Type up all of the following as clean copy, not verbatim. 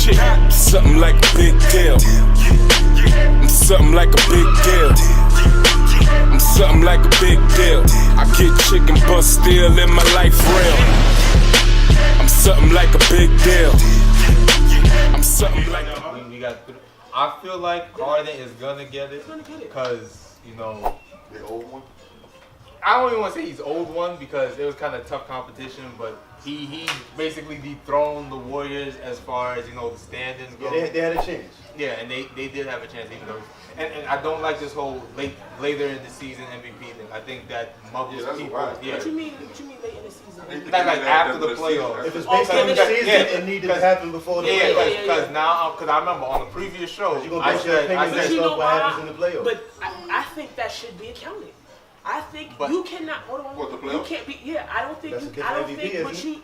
shit. Something like a big deal. I'm something like a big deal. I'm something like a big deal. I get chicken bust still in my life real. I'm something like a big deal. I'm something like a I feel like Harden is gonna get it because, you know, the old one. I don't even want to say he's old one because it was kind of tough competition, but he basically dethroned the Warriors as far as, you know, the standings go. Yeah, they had a chance. Yeah, and they did have a chance, even though. And I don't like this whole later in the season M.V.P thing. I think that muggles people. Yeah. What you mean late in the season? Like after the playoffs. If it's based on the season, it needed to happen before the playoffs. Because now, because I remember on the previous show, I said based off what happens in the playoffs. But I think that should be accounted. I think you cannot. Hold on. What, the playoffs? You can't be. Yeah, I don't think. I don't think what you.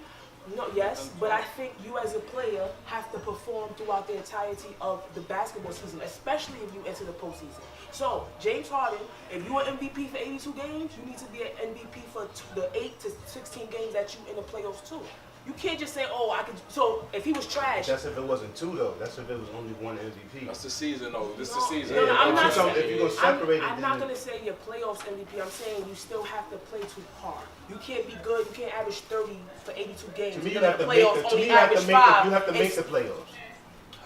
No, yes, but I think you as a player have to perform throughout the entirety of the basketball season, especially if you enter the postseason. So, James Harden, if you are MVP for 82 games, you need to be an MVP for the 8 to 16 games that you in the playoffs too. You can't just say, oh, I could. So, if he was trash. That's if it wasn't two, though. That's if it was only one MVP. That's the season, though. This is the season. No, I'm not saying, if you're going to separate it, I'm not going to say your playoffs MVP. I'm saying you still have to play to par. You can't be good. You can't average 30 for 82 games. To me, you have to make the playoffs.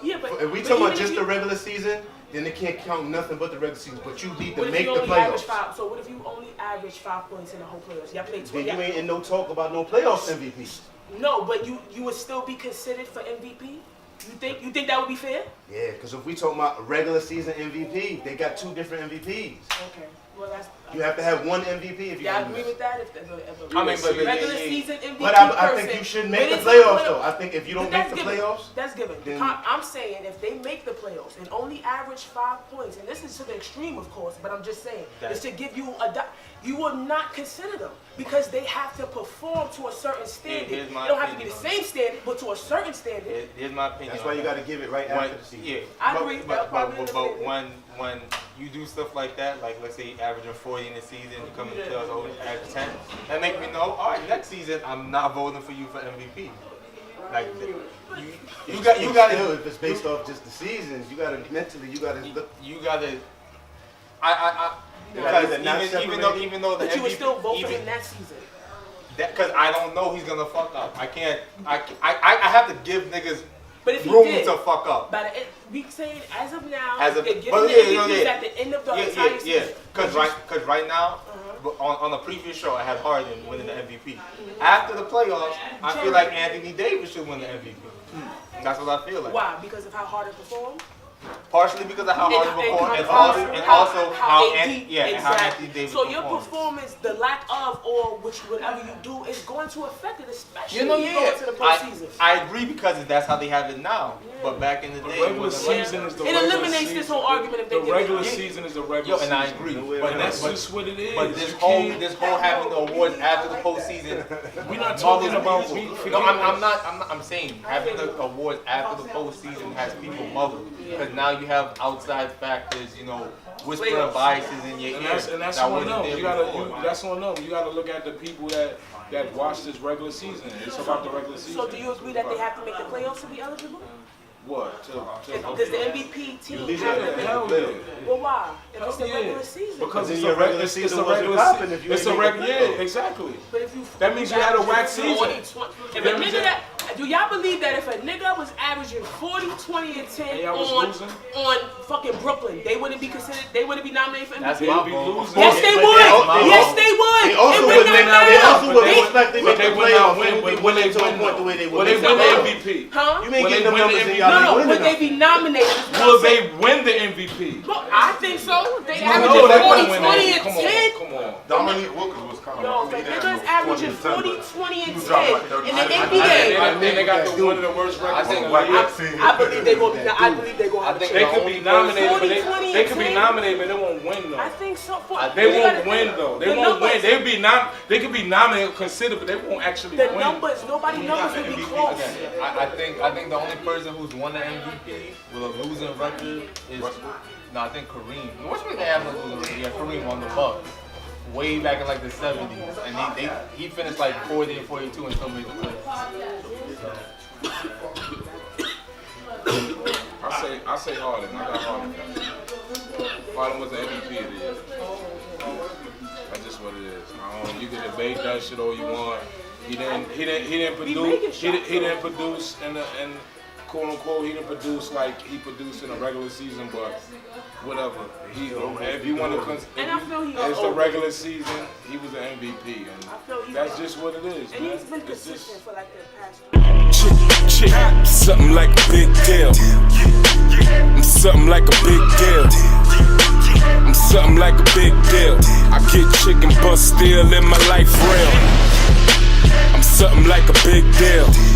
Yeah, but if we talk about just the regular season, then they can't count nothing but the regular season. But you need to make the playoffs. So what if you only average 5 points in the whole playoffs? Y'all play 20. Then you ain't in no talk about no playoffs MVP. No, but you would still be considered for MVP. You think that would be fair? Yeah, because if we talk about regular season MVP, they got 2 different MVPs. Okay. Well, that's. You have to have one MVP if you. Yeah, I agree with that. If regular season MVP. But I think you should make the playoffs, though. I think if you don't make the playoffs, that's given. I'm saying if they make the playoffs and only average 5 points, and this is to the extreme, of course, but I'm just saying, it's to give you you will not consider them because they have to perform to a certain standard. They don't have to be the same standard, but to a certain standard. Here's my opinion. That's why you got to give it right after the season. Yeah, I agree. But when you do stuff like that, like let's say averaging 40 in the season, you come in the playoffs at 10, that make me know, all right, next season I'm not voting for you for MVP. Like you got to. If it's based off just the seasons, you got to mentally, you got to look. You got to. Because even though the but MVP, you would still vote for him that season. Because I don't know he's gonna fuck up. I can't. I have to give niggas but if room did, to fuck up. But we saying as of now, they're giving the MVPs at the end of the entire season. Because right now, on the previous show, I had Harden winning the MVP. After the playoffs, I feel like Anthony Davis should win the MVP. That's what I feel like. Why? Because of how Harden performed? Partially because of how Harden performed, and also how Anthony Davis So your performance, the lack of, or whatever you do, is going to affect it, especially going to the postseason. I agree because that's how they have it now. But back in the day, regular season is the it eliminates this whole argument if they the regular season is the regular season. And I agree. But that's just what it is. But this whole having the awards after the postseason, we're not talking about. No, I'm not. I'm saying having the awards after the postseason has people muddled. Because now you have outside factors, you know, whispering biases in your ear. And that's on them. That's on them. You gotta look at the people that watch this regular season. It's about the regular season. So do you agree that they have to make the playoffs to be eligible? What? Does the MVP team have to make hell yeah. Well, why? If it's the regular season. Because it's a regular season. It's a regular. Yeah, exactly. But if you that means you had a whack season. If a nigga do y'all believe that if a nigga was averaging 40, 20, and 10 on fucking Brooklyn, they wouldn't be considered? They wouldn't be nominated for MVP? That's my vote. Yes, they would. Yes, they would. They also would make the playoffs when they to a point the way they would. Will they win the MVP? Huh? You ain't getting them numbers in y'all. No, would they be nominated? Will they win the MVP? Well, I think so. They averaging 40, 20, and 10. Come on. Dominique Wilkins was kind of. Yo, if niggas averaging 40, 20, and 10 in the NBA. They got one of the worst records. I believe they're going to have a chance. They could be nominated, but they could be nominated, but they won't win though. I think so. They won't win though. They won't win. They could be nominated, considered, but they won't actually win. The numbers, nobody numbers will be close. I think the only person who's won the MVP with a losing record is I think Kareem. What's with that losing record? Yeah, Kareem on the Bucks. Way back in like the 70s, and he finished like 40 and 42 and still made the playoffs. say Harden. I got Harden. Harden was the MVP of the year. That's just what it is. You can debate that shit all you want. He didn't produce. He didn't produce in quote unquote. He didn't produce like he produced in a regular season, but whatever. If you want to, it's the regular season. He was an MVP, and that's just what it is. And man. he's been It's consistent for like the past. Chick, something like a big deal. I'm something like a big deal. I'm something like a big deal. I get chicken, but still in my life real. I'm something like a big deal.